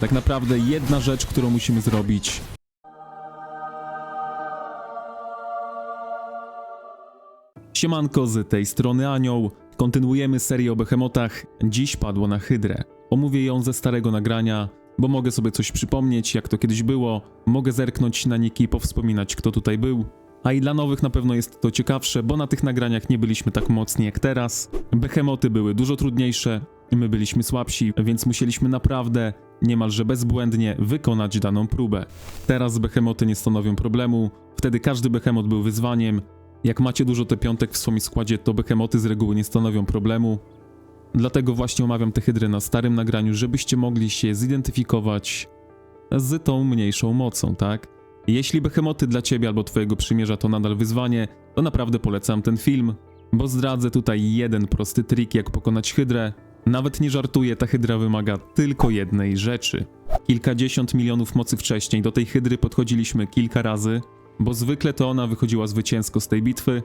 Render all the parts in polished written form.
Tak naprawdę jedna rzecz, którą musimy zrobić. Siemanko, z tej strony Anioł. Kontynuujemy serię o behemotach. Dziś padło na hydrę. Omówię ją ze starego nagrania, bo mogę sobie coś przypomnieć, jak to kiedyś było. Mogę zerknąć na niki i powspominać, kto tutaj był. A i dla nowych na pewno jest to ciekawsze, bo na tych nagraniach nie byliśmy tak mocni jak teraz. Behemoty były dużo trudniejsze, my byliśmy słabsi, więc musieliśmy naprawdę niemalże bezbłędnie wykonać daną próbę. Teraz behemoty nie stanowią problemu, wtedy każdy behemot był wyzwaniem. Jak macie dużo T5 w swoim składzie, to behemoty z reguły nie stanowią problemu. Dlatego właśnie omawiam te hydry na starym nagraniu, żebyście mogli się zidentyfikować z tą mniejszą mocą, tak? Jeśli behemoty dla ciebie albo twojego przymierza to nadal wyzwanie, to naprawdę polecam ten film, bo zdradzę tutaj jeden prosty trik, jak pokonać hydrę. Nawet nie żartuję, ta hydra wymaga tylko jednej rzeczy. Kilkadziesiąt milionów mocy wcześniej do tej hydry podchodziliśmy kilka razy, bo zwykle to ona wychodziła zwycięsko z tej bitwy,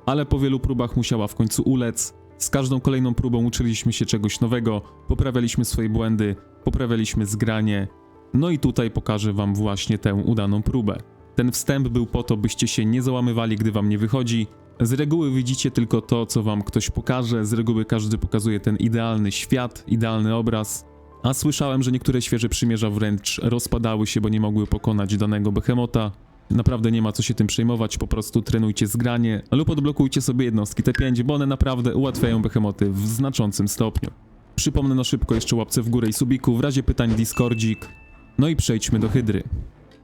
ale po wielu próbach musiała w końcu ulec. Z każdą kolejną próbą uczyliśmy się czegoś nowego, poprawialiśmy swoje błędy, poprawialiśmy zgranie. No i tutaj pokażę wam właśnie tę udaną próbę. Ten wstęp był po to, byście się nie załamywali, gdy wam nie wychodzi. Z reguły widzicie tylko to, co wam ktoś pokaże, z reguły każdy pokazuje ten idealny świat, idealny obraz. A słyszałem, że niektóre świeże przymierza wręcz rozpadały się, bo nie mogły pokonać danego behemota. Naprawdę nie ma co się tym przejmować, po prostu trenujcie zgranie lub odblokujcie sobie jednostki T5, bo one naprawdę ułatwiają behemoty w znaczącym stopniu. Przypomnę na szybko jeszcze łapce w górę i subiku, w razie pytań Discordzik. No i przejdźmy do hydry.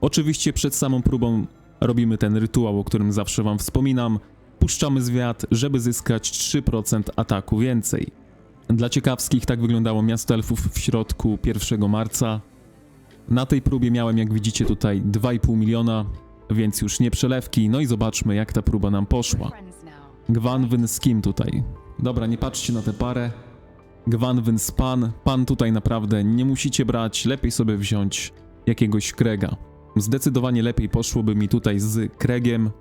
Oczywiście przed samą próbą robimy ten rytuał, o którym zawsze wam wspominam. Puszczamy zwiat, żeby zyskać 3% ataku więcej. Dla ciekawskich tak wyglądało miasto elfów w środku 1 marca. Na tej próbie miałem, jak widzicie tutaj, 2,5 miliona, więc już nie przelewki. No i zobaczmy, jak ta próba nam poszła. Gwanwyn z kim tutaj? Dobra, nie patrzcie na tę parę. Gwanwyn z Pan. Pan tutaj naprawdę nie musicie brać, lepiej sobie wziąć jakiegoś Krega. Zdecydowanie lepiej poszłoby mi tutaj z Kregiem.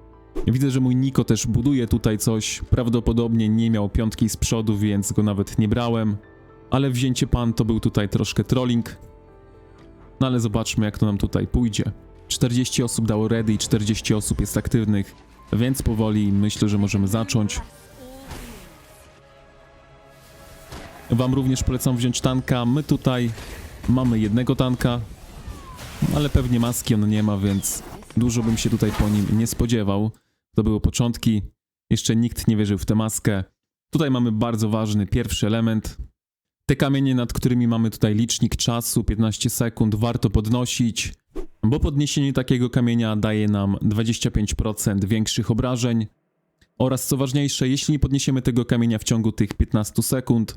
Widzę, że mój Niko też buduje tutaj coś. Prawdopodobnie nie miał piątki z przodu, więc go nawet nie brałem. Ale wzięcie Pan to był tutaj troszkę trolling. No ale zobaczmy, jak to nam tutaj pójdzie. 40 osób dało ready i 40 osób jest aktywnych, więc powoli myślę, że możemy zacząć. Wam również polecam wziąć tanka. My tutaj mamy jednego tanka, ale pewnie maski on nie ma, więc dużo bym się tutaj po nim nie spodziewał. To były początki. Jeszcze nikt nie wierzył w tę maskę. Tutaj mamy bardzo ważny pierwszy element. Te kamienie, nad którymi mamy tutaj licznik czasu, 15 sekund, warto podnosić, bo podniesienie takiego kamienia daje nam 25% większych obrażeń. Oraz co ważniejsze, jeśli nie podniesiemy tego kamienia w ciągu tych 15 sekund,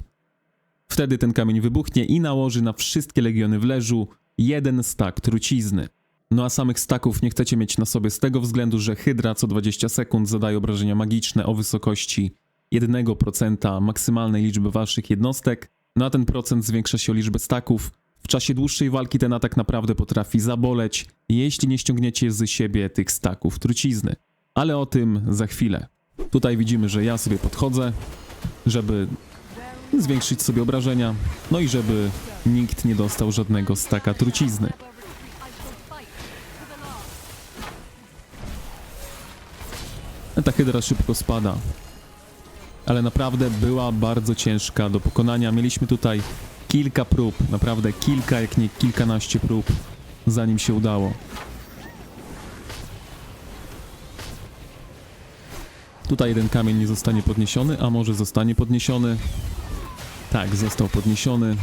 wtedy ten kamień wybuchnie i nałoży na wszystkie legiony w leżu 1 stack trucizny. No a samych stacków nie chcecie mieć na sobie z tego względu, że hydra co 20 sekund zadaje obrażenia magiczne o wysokości 1% maksymalnej liczby waszych jednostek. No a ten procent zwiększa się o liczbę stacków. W czasie dłuższej walki ten atak naprawdę potrafi zaboleć, jeśli nie ściągniecie z siebie tych stacków trucizny. Ale o tym za chwilę. Tutaj widzimy, że ja sobie podchodzę, żeby zwiększyć sobie obrażenia, no i żeby nikt nie dostał żadnego staka trucizny. Ta hydra szybko spada, ale naprawdę była bardzo ciężka do pokonania. Mieliśmy tutaj kilka prób, naprawdę kilka, jak nie kilkanaście prób, zanim się udało. Tutaj jeden kamień nie zostanie podniesiony, a może zostanie podniesiony. Tak, został podniesiony.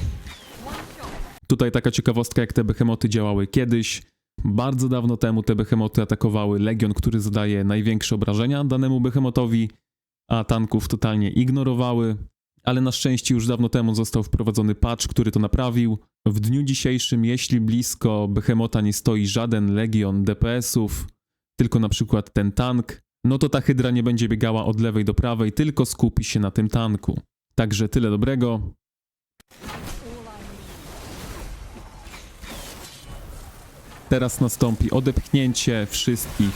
Tutaj taka ciekawostka, jak te behemoty działały kiedyś. Bardzo dawno temu te behemoty atakowały legion, który zadaje największe obrażenia danemu behemotowi, a tanków totalnie ignorowały. Ale na szczęście już dawno temu został wprowadzony patch, który to naprawił. W dniu dzisiejszym, jeśli blisko behemota nie stoi żaden legion DPS-ów, tylko na przykład ten tank, no to ta hydra nie będzie biegała od lewej do prawej, tylko skupi się na tym tanku. Także tyle dobrego. Teraz nastąpi odepchnięcie wszystkich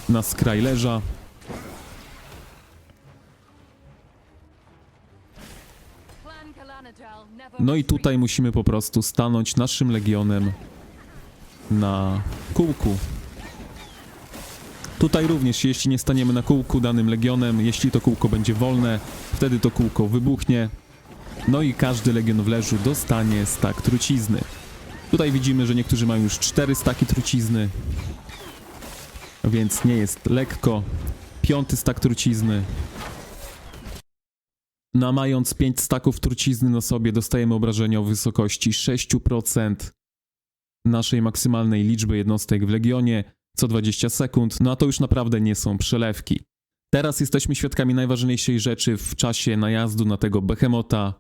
na skraj leża. No i tutaj musimy po prostu stanąć naszym legionem na kółku. Tutaj również, jeśli nie staniemy na kółku danym legionem, jeśli to kółko będzie wolne, wtedy to kółko wybuchnie. No i każdy legion w leżu dostanie stak trucizny. Tutaj widzimy, że niektórzy mają już 4 staki trucizny, więc nie jest lekko. 5. stak trucizny. No a mając 5 staków trucizny na sobie, dostajemy obrażenia o wysokości 6% naszej maksymalnej liczby jednostek w legionie co 20 sekund. No a to już naprawdę nie są przelewki. Teraz jesteśmy świadkami najważniejszej rzeczy w czasie najazdu na tego behemota.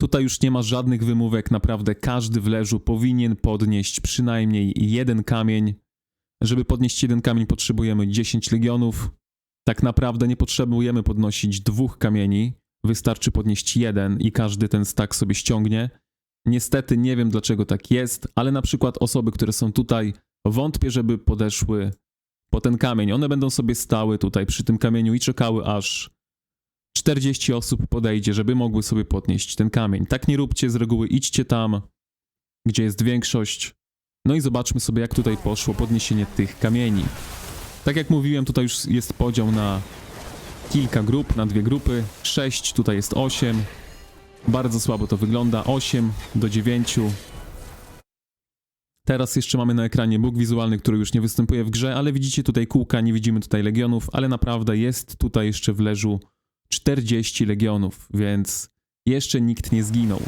Tutaj już nie ma żadnych wymówek, naprawdę każdy w leżu powinien podnieść przynajmniej 1 kamień. Żeby podnieść 1 kamień, potrzebujemy 10 legionów. Tak naprawdę nie potrzebujemy podnosić 2 kamieni, wystarczy podnieść 1 i każdy ten stak sobie ściągnie. Niestety nie wiem dlaczego tak jest, ale na przykład osoby, które są tutaj, wątpię, żeby podeszły po ten kamień. One będą sobie stały tutaj przy tym kamieniu i czekały, aż 40 osób podejdzie, żeby mogły sobie podnieść ten kamień. Tak nie róbcie, z reguły idźcie tam, gdzie jest większość. No i zobaczmy sobie, jak tutaj poszło podniesienie tych kamieni. Tak jak mówiłem, tutaj już jest podział na kilka grup, na 2 grupy. 6, tutaj jest 8. Bardzo słabo to wygląda. 8 do 9. Teraz jeszcze mamy na ekranie bóg wizualny, który już nie występuje w grze, ale widzicie tutaj kółka, nie widzimy tutaj legionów, ale naprawdę jest tutaj jeszcze w leżu 40 legionów, więc jeszcze nikt nie zginął.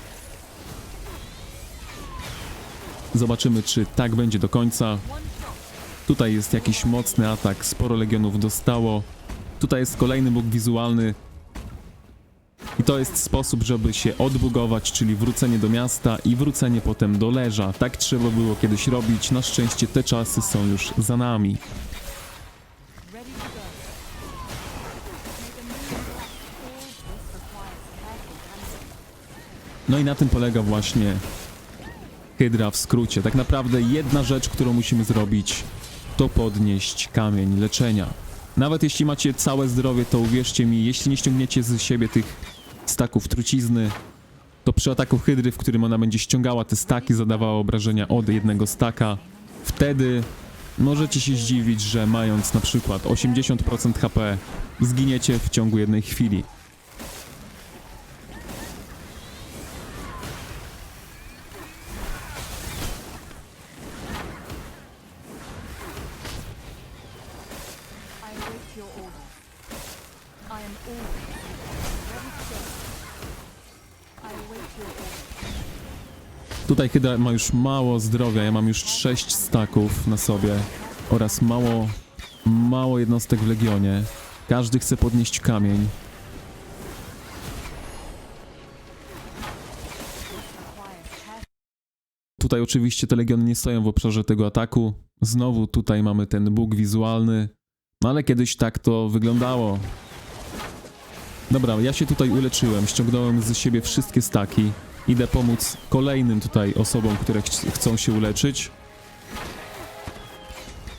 Zobaczymy, czy tak będzie do końca. Tutaj jest jakiś mocny atak, sporo legionów dostało. Tutaj jest kolejny bóg wizualny. I to jest sposób, żeby się odbugować, czyli wrócenie do miasta i wrócenie potem do leża. Tak trzeba było kiedyś robić. Na szczęście te czasy są już za nami. No i na tym polega właśnie Hydra w skrócie. Tak naprawdę jedna rzecz, którą musimy zrobić, to podnieść kamień leczenia. Nawet jeśli macie całe zdrowie, to uwierzcie mi, jeśli nie ściągniecie z siebie tych staków trucizny, to przy ataku Hydry, w którym ona będzie ściągała te staki, zadawała obrażenia od 1 staka, wtedy możecie się zdziwić, że mając na przykład 80% HP, zginiecie w ciągu jednej chwili. I await your orders. I am always ready to go. I await your orders. Tutaj Hydra ma już mało zdrowia, ja mam już 6 staków na sobie oraz mało jednostek w legionie. Każdy chce podnieść kamień. Tutaj oczywiście te legiony nie stoją w obszarze tego ataku. Znowu tutaj mamy ten bóg wizualny. No ale kiedyś tak to wyglądało. Dobra, ja się tutaj uleczyłem, ściągnąłem z siebie wszystkie staki. Idę pomóc kolejnym tutaj osobom, które chcą się uleczyć.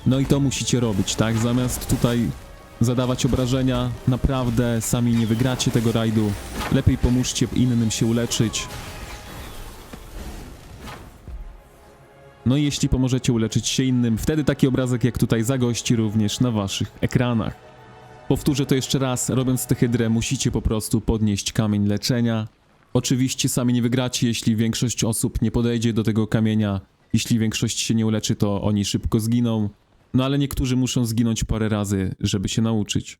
No i to musicie robić, tak? Zamiast tutaj zadawać obrażenia, naprawdę sami nie wygracie tego rajdu. Lepiej pomóżcie innym się uleczyć. No i jeśli pomożecie uleczyć się innym, wtedy taki obrazek jak tutaj zagości również na waszych ekranach. Powtórzę to jeszcze raz, robiąc tę hydrę musicie po prostu podnieść kamień leczenia. Oczywiście sami nie wygracie, jeśli większość osób nie podejdzie do tego kamienia. Jeśli większość się nie uleczy, to oni szybko zginą. No ale niektórzy muszą zginąć parę razy, żeby się nauczyć.